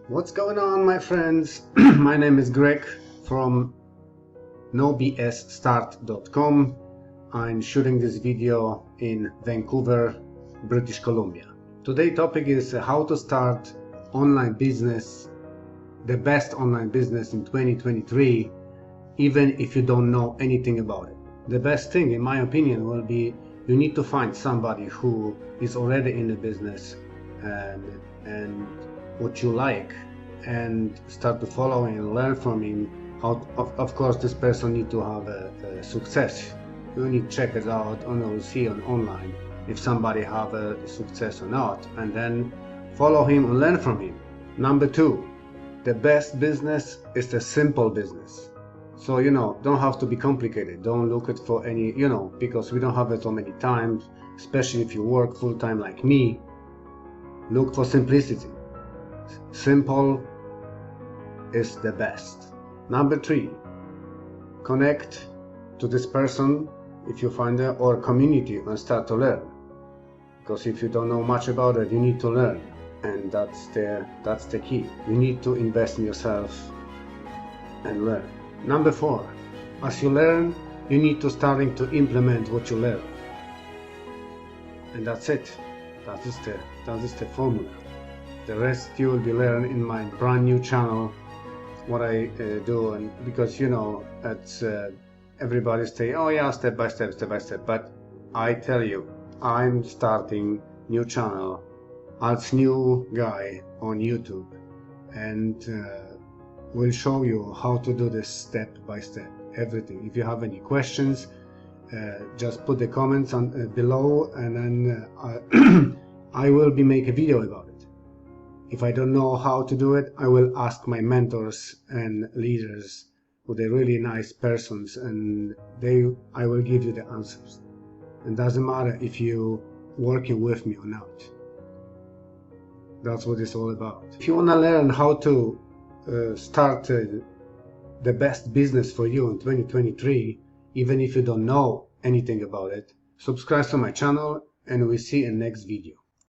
What's going on, my friends? My name is Greg from nobsstart.com. I'm shooting this video in Vancouver, British Columbia. Today's topic is how to start online business, the best online business in 2023, even if you don't know anything about it. The best thing, in my opinion, will be you need to find somebody who is already in the business and what you like, and start to follow and learn from him. Of course, this person need to have a success. You need to check it out or see on online if somebody have a success or not, and then follow him and learn from him. Number two, the best business is the simple business. So, don't have to be complicated. Don't look it for any, because we don't have it so many times, especially if you work full-time like me. Look for simplicity. Simple is the best. Number three, connect to this person if you find it, or community, and start to learn. Because if you don't know much about it, you need to learn, and that's the key. You need to invest in yourself and learn. Number four, as you learn, you need to starting to implement what you learn, and that's it. That is the formula. The rest you will be learning in my brand new channel, what I do, and because it's everybody say, oh yeah, step by step, but I tell you, I'm starting new channel as new guy on YouTube, and we'll show you how to do this step by step, everything. If you have any questions, just put the comments on below, and then I will be make a video about it. If I don't know how to do it, I will ask my mentors and leaders, who they're really nice persons, and I will give you the answers. And doesn't matter if you working with me or not. That's what it's all about. If you want to learn how to start the best business for you in 2023, even if you don't know anything about it, subscribe to my channel, and we'll see you in next video.